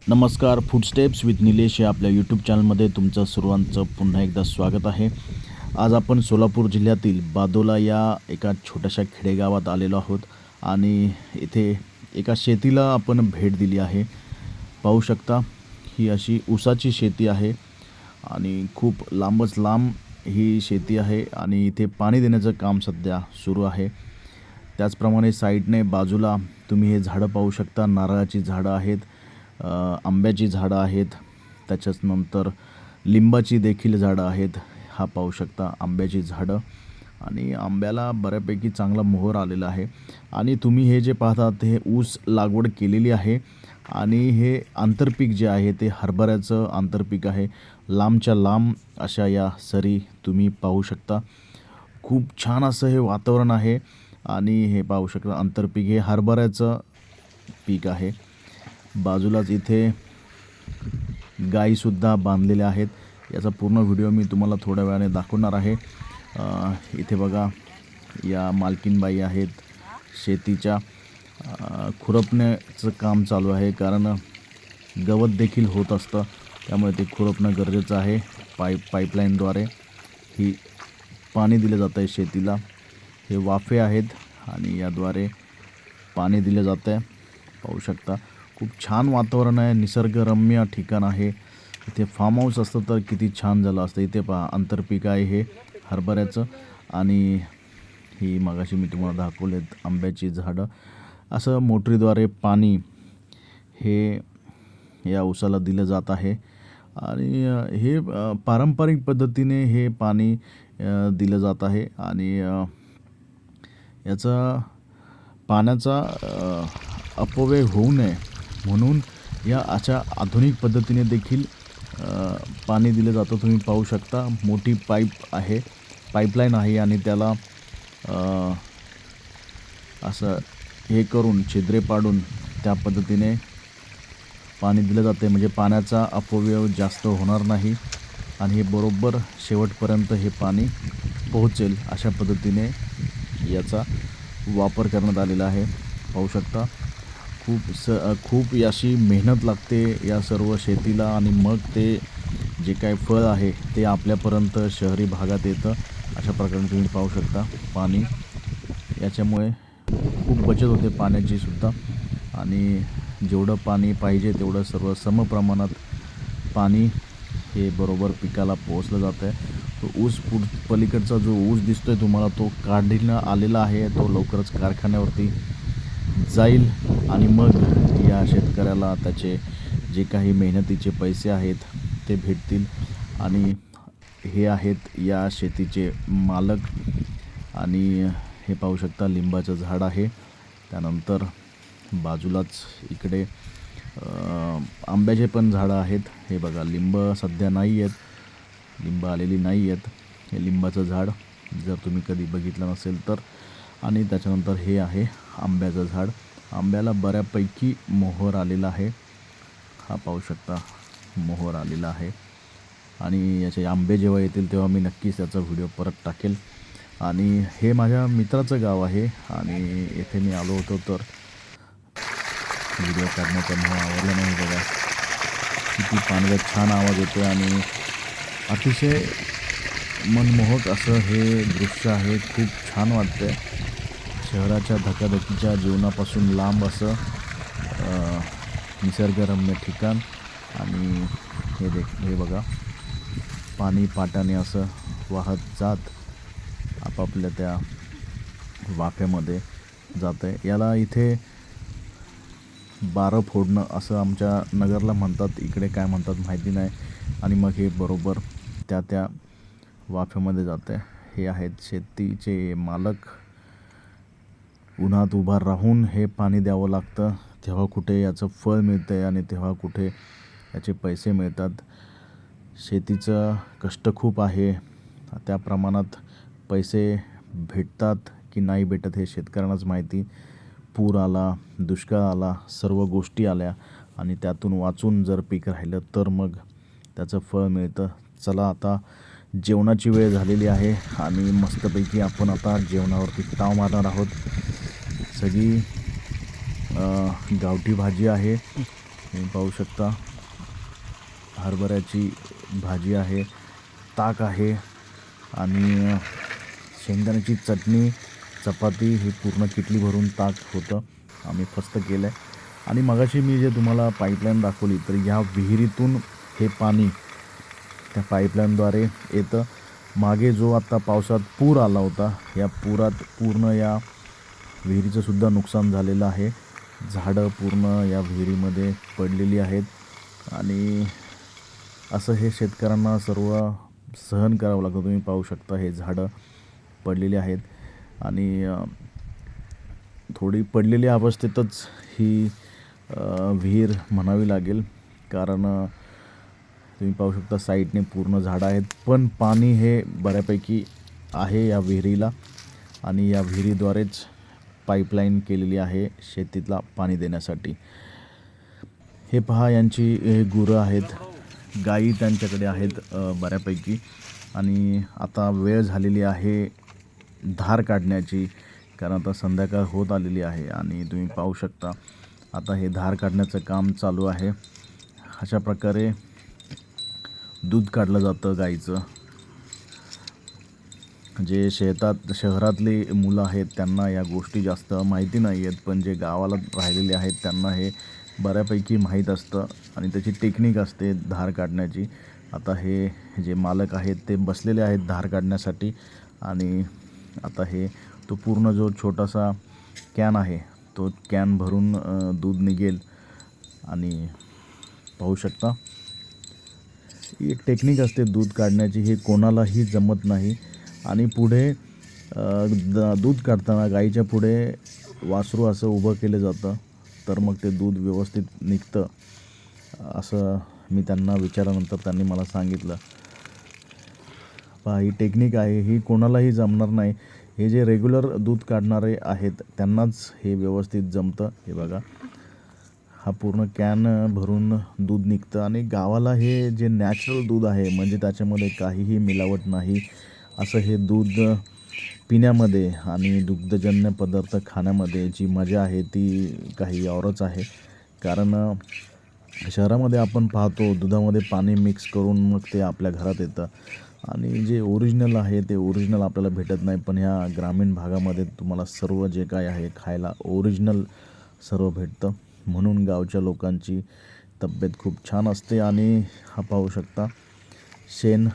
नमस्कार. फूडस्टेप्स विथ निलेश या आपल्या यूट्यूब चॅनलमध्ये तुमचं सर्वांचं पुन्हा एकदा स्वागत आहे. आज आपण सोलापूर जिल्ह्यातील बादोला या एका छोट्याशा खेडेगावात आलेलो आहोत आणि इथे एका शेतीला आपण भेट दिली आहे. पाहू शकता ही अशी ऊसाची शेती आहे आणि खूप लांबच लांब ही शेती आहे आणि इथे पाणी देण्याचं काम सध्या सुरू आहे. त्याचप्रमाणे साईडने बाजूला तुम्ही हे झाडं पाहू शकता. नारळाची झाडं आहेत, आंब्याची झाडं आहेत, त्याच्याच नंतर लिंबाची देखील झाडं आहेत. हा पाहू शकता आंब्याची झाडं आणि आंब्याला बऱ्यापैकी चांगला मोहर आलेला आहे. आणि तुम्ही हे जे पाहतात हे ऊस लागवड केलेली आहे आणि हे आंतरपीक जे आहे ते हरभऱ्याचं आंतरपीक आहे. लांबच्या लांब अशा या सरी तुम्ही पाहू शकता. खूप छान असं हे वातावरण आहे आणि हे पाहू शकता आंतरपीक हे हरभऱ्याचं पीक आहे. बाजूलाच इथे गायीसुद्धा बांधलेल्या आहेत. याचा पूर्ण व्हिडिओ मी तुम्हाला थोड्या वेळाने दाखवणार आहे. इथे बघा या मालकीनबाई आहेत. शेतीच्या खुरपण्याचं काम चालू आहे कारण गवत देखील होत असतं, त्यामुळे ते खुरपणं गरजेचं आहे. पाईपलाईनद्वारे ही पाणी दिलं जातं आहे शेतीला. हे वाफे आहेत आणि याद्वारे पाणी दिलं जातं आहे. पाहू शकता खूप छान वातावरण आहे, निसर्गरम्य ठिकाण आहे. इथे फार्म हाऊस असतं तर किती छान झालं असतं. इथे पहा आंतरपीक आहे हे हरभऱ्याचं आणि ही मगाशी मी तुम्हाला दाखवलेत आंब्याची झाडं. असं मोटरीद्वारे पाणी हे या ऊसाला दिलं जात आहे आणि हे पारंपरिक पद्धतीने हे पाणी दिलं जात आहे आणि याचा पाण्याचा अपव्यय होऊ नये म्हणून या अशा आधुनिक पद्धतीने देखील पाणी दिलं जातं. तुम्ही पाहू शकता मोठी पाईपलाईन आहे आणि त्याला असं हे करून छिद्रे पाडून त्या पद्धतीने पाणी दिलं जाते, म्हणजे पाण्याचा अपव्यय जास्त होणार नाही आणि हे बरोबर शेवटपर्यंत हे पाणी पोहोचेल अशा पद्धतीने याचा वापर करण्यात आलेला आहे. पाहू शकता खूप अशी मेहनत लागते या सर्व शेतीला आणि मग ते जे काही फळ आहे ते आपल्यापर्यंत शहरी भागात येतं. अशा प्रकारे तुम्ही पाहू शकता पाणी याच्यामुळे खूप बचत होते पाण्याची सुद्धा आणि जेवढं पाणी पाहिजे तेवढं सर्व समप्रमाणात पाणी हे बरोबर पिकाला पोहोचलं जातं आहे. तो ऊस पलीकडचा जो ऊस दिसतो आहे तुम्हाला तो काढण्यात आलेला आहे. तो लवकरच कारखान्यावरती जाईल आणि मग या शेतकऱ्याला त्याचे जे काही मेहनतीचे पैसे आहेत ते भेटतील. आणि हे आहेत या शेतीचे मालक आणि हे पाहू शकता लिंबाचं झाड आहे. त्यानंतर बाजूलाच इकडे आंब्याचे पण झाडं आहेत. हे बघा लिंब सध्या नाही आहेत, लिंब आलेली नाही आहेत. हे लिंबाचं झाड जर तुम्ही कधी बघितलं नसेल तर. आणि त्याच्यानंतर हे आहे आंब्याचं झाड. आंब्याला बऱ्यापैकी मोहर आलेला आहे. हा पाहू शकता मोहर आलेला आहे आणि याचे आंबे जेव्हा येतील तेव्हा मी नक्कीच त्याचा व्हिडिओ परत टाकेल. आणि हे माझ्या मित्राचं गाव आहे आणि येथे मी आलो होतो तर व्हिडिओ काढण्याचा मला आवडला नाही. बघा किती पाण्याचा छान आवाज येतो आणि अतिशय मनमोहक असं हे दृश्य आहे. खूप छान वाटतं आहे. शहराच्या धकाधकीच्या जीवनापासून लांब असं निसर्गरम्य ठिकाण आणि हे बघा पाणी पाटाने असं वाहत जात आपापल्या त्या वाफ्यामध्ये जातं आहे. याला इथे बारं फोडणं असं आमच्या नगरला म्हणतात, इकडे काय म्हणतात माहिती नाही. आणि मग हे बरोबर त्या वाफ्यामध्ये जातं आहे. हे आहेत शेतीचे मालक. उन्हात उभा राहून हे पाणी द्यावं लागतं, तेव्हा कुठे याचं फळ मिळतं आहे आणि तेव्हा कुठे याचे पैसे मिळतात. शेतीचं कष्ट खूप आहे, त्या प्रमाणात पैसे भेटतात की नाही भेटत हे शेतकऱ्यांनाच माहिती. पूर आला, दुष्काळ आला, सर्व गोष्टी आल्या आणि त्यातून वाचून जर पीक राहिलं तर मग त्याचं फळ मिळतं. चला आता जेवणाची वेळ झालेली आहे आणि मस्तपैकी आपण आता जेवणावरती ताव मारणार आहोत. सगळी गावठी भाजी आहे. तुम्ही पाहू शकता हरभऱ्याची भाजी आहे, ताक आहे आणि शेंगदाण्याची चटणी, चपाती, ही पूर्ण किटली भरून ताक होतं. आम्ही फस्त केलं आहे. आणि मगाशी मी जे तुम्हाला पाईपलाईन दाखवली, तर या विहिरीतून हे पाणी त्या पाईपलाईनद्वारे येतं. मागे जो आत्ता पावसात पूर आला होता, या पुरात पूर्ण या विहिरीचं सुद्धा नुकसान झालेलं आहे. झाडं पूर्ण या विहिरीमध्ये पडलेली आहेत आणि असं हे शेतकऱ्यांना सर्व सहन करावं लागतं. तुम्ही पाहू शकता हे झाडं पडलेली आहेत आणि थोडी पडलेल्या अवस्थेतच ही विहीर म्हणावी लागेल. कारण तुम्ही पाहू शकता साईडने पूर्ण झाडं आहेत, पण पाणी हे बऱ्यापैकी आहे या विहिरीला आणि या विहिरीद्वारेच पाईपलाईन केलेली आहे शेतीला पाणी देण्यासाठी. हे पहा, यांची गुरं आहेत, गायी त्यांच्याकडे आहेत बऱ्यापैकी. आणि आता वेळ झालेली आहे धार काढण्याची, कारण आता संध्याकाळ होत आलेली आहे आणि तुम्ही पाहू शकता आता हे धार काढण्याचं काम चालू आहे. अशा प्रकारे दूध काढलं जातं गाईचं. जे शहरातली मुलं आहेत त्यांना या गोष्टी जास्त माहिती नाही आहेत, पण जे गावाला राहिलेले आहेत त्यांना हे बऱ्यापैकी माहीत असतं आणि त्याची टेक्निक असते धार काढण्याची. आता हे जे मालक आहेत ते बसलेले आहेत धार काढण्यासाठी आणि आता हे तो पूर्ण जो छोटासा कॅन आहे तो कॅन भरून दूध निघेल. आणि पाहू शकता ही एक टेक्निक असते दूध काढण्याची, हे कोणालाही जमत नाही. आणि पुढे दूध काढताना गाईच्या पुढे वासरू असं उभं केलं जातं, तर मग ते दूध व्यवस्थित निघतं, असं मी त्यांना विचारल्यानंतर त्यांनी मला सांगितलं. पहा, ही टेक्निक आहे, ही कोणालाही जमणार नाही. हे जे रेग्युलर दूध काढणारे आहेत त्यांनाच हे व्यवस्थित जमतं. हे बघा, हा पूर्ण कॅन भरून दूध निघतं आणि गावाला हे जे नॅचरल दूध आहे, म्हणजे त्याच्यामध्ये काहीही मिलावट नाही, असं हे दूध पिण्यामध्ये आणि दुग्धजन्य पदार्थ खाण्यामध्ये जी मजा आहे ती काही औरच आहे. कारण शहरामध्ये आपण पाहतो दुधामध्ये पाणी मिक्स करून मग ते आपल्या घरात येतं आणि जे ओरिजिनल आहे ते ओरिजिनल आपल्याला भेटत नाही. पण ह्या ग्रामीण भागामध्ये तुम्हाला सर्व जे काय आहे खायला ओरिजिनल सर्व भेटतं, म्हणून गावच्या लोकांची तब्येत खूप छान असते. आणि हा पाहू शकता शेण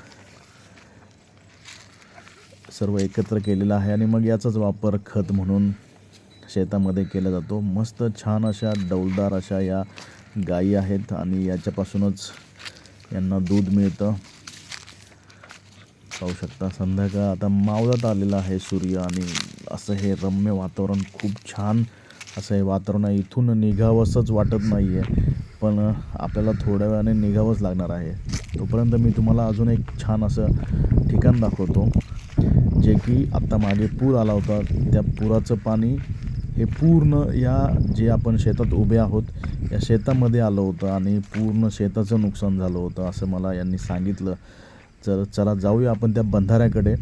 सर्व एकत्र केलेला आहे आणि मग याचाच वापर खत म्हणून शेतामध्ये केला जातो. मस्त छान अशा डौलदार अशा या गायी आहेत आणि याच्यापासूनच यांना दूध मिळतं. पाहू शकता संध्याकाळ आता मावळत आलेला आहे सूर्य आणि असं हे रम्य वातावरण, खूप छान असं हे वातावरण आहे. इथून निघावंसंच वाटत नाही आहे, पण आपल्याला थोड्या वेळाने निघावंच लागणार आहे. तोपर्यंत मी तुम्हाला अजून एक छान असं ठिकाण दाखवतो, जे की आत्ता मागे पूर आला होता, त्या पुराचं पाणी हे पूर्ण या जे आपण शेतात उभे आहोत या शेतामध्ये आलं होतं आणि पूर्ण शेताचं नुकसान झालं होतं असं मला यांनी सांगितलं. चला जाऊया आपण त्या बंधाऱ्याकडे.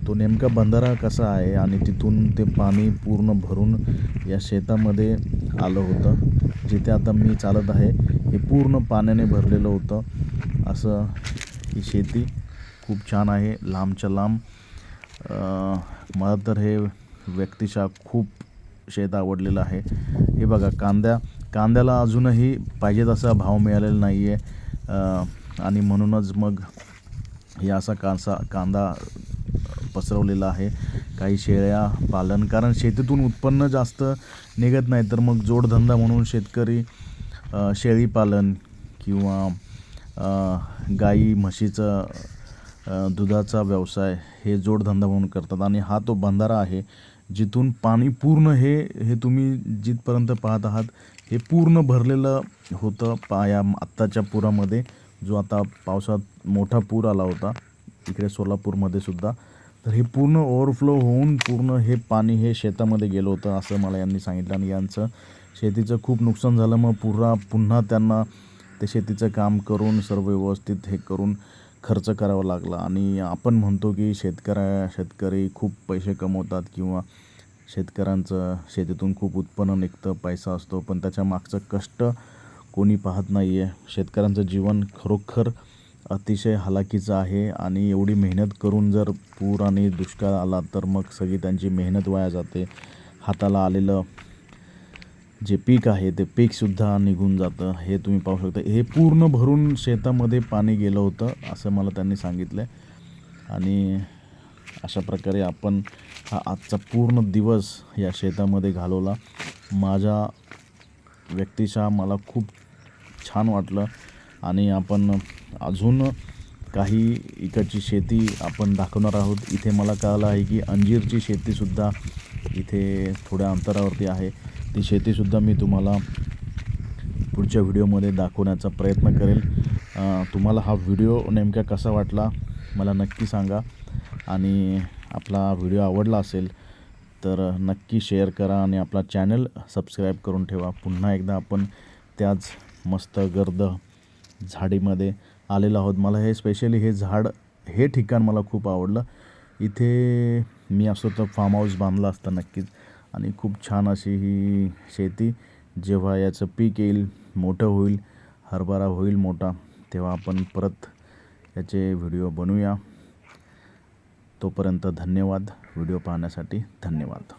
तो नेमका बंधारा कसा आहे आणि तिथून ते पाणी पूर्ण भरून या शेतामध्ये आलं होतं. जिथे आता मी चालत आहे हे पूर्ण पाण्याने भरलेलं होतं. असं ही शेती खूप छान आहे, लांबच्या लांब. मला तर हे व्यक्तिशः खूप शेत आवडलेलं आहे. हे बघा, कांद्याला अजूनही पाहिजे तसा भाव मिळालेला नाही आहे आणि म्हणूनच मग हे असा कांदा पसरवलेला आहे. काही शेळ्या पालन, कारण शेतीतून उत्पन्न जास्त निघत नाही, तर मग जोडधंदा म्हणून शेतकरी शेळी पालन किंवा गाई म्हशीचं दुधाचा व्यवसाय हे जोडधंदा म्हणून करतात. आणि हा तो बंधारा आहे जिथून पाणी पूर्ण हे तुम्ही जिथपर्यंत पाहत आहात हे पूर्ण भरलेलं होतं या आत्ताच्या पुरामध्ये, जो आता पावसात मोठा पूर आला होता इकडे सोलापूरमध्ये सुद्धा. तर हे पूर्ण ओव्हरफ्लो होऊन पूर्ण हे पाणी हे शेतामध्ये गेलं होतं असं मला यांनी सांगितलं. आणि यांचं शेतीचं खूप नुकसान झालं. मग पुन्हा त्यांना ते शेतीचं काम करून सर्व व्यवस्थित हे करून खर्च करावा लागला. आणि आपण म्हणतो की शेतकरी खूप पैसे कमवतात किंवा शेतकऱ्यांचं शेतीतून खूप उत्पन्न निघतं, पैसा असतो, पण त्याच्या मागचं कष्ट कोणी पाहत नाही आहे. शेतकऱ्यांचं जीवन खरोखर अतिशय हालाकीचं आहे आणि एवढी मेहनत करून जर पूर आणि दुष्काळ आला तर मग सगळी त्यांची मेहनत वाया जाते. हाताला आलेलं जे पीक आहे ते पीकसुद्धा निघून जातं. हे तुम्ही पाहू शकता. हे पूर्ण भरून शेतामध्ये पाणी गेलं होतं असं मला त्यांनी सांगितलं आहे. आणि अशा प्रकारे आपण हा आजचा पूर्ण दिवस या शेतामध्ये घालवला. माझ्या व्यक्तिशः मला खूप छान वाटलं. आणि आपण अजून काही इकडची शेती आपण दाखवणार आहोत. इथे मला कळलं आहे की अंजीरची शेतीसुद्धा इथे थोड्या अंतरावरती आहे. ती शेतीसुद्धा मी तुम्हाला पुढच्या व्हिडिओमध्ये दाखवण्याचा प्रयत्न करेल. तुम्हाला हा व्हिडिओ नेमका कसा वाटला मला नक्की सांगा. आणि आपला व्हिडिओ आवडला असेल तर नक्की शेअर करा आणि आपला चॅनल सबस्क्राईब करून ठेवा. पुन्हा एकदा आपण त्याच मस्त गर्द झाडीमध्ये आलेलो आहोत. मला हे स्पेशली हे ठिकाण मला खूप आवडलं. इथे मी असतो तर फार्म हाऊस बांधला असता नक्कीच. आणि खूप छान अशी ही शेती. जेव्हा याचं पीक येईल, मोठं होईल, हरभरा होईल मोठा, तेव्हा आपण परत याचे व्हिडिओ बनवूया. तोपर्यंत धन्यवाद. व्हिडिओ पाहण्यासाठी धन्यवाद.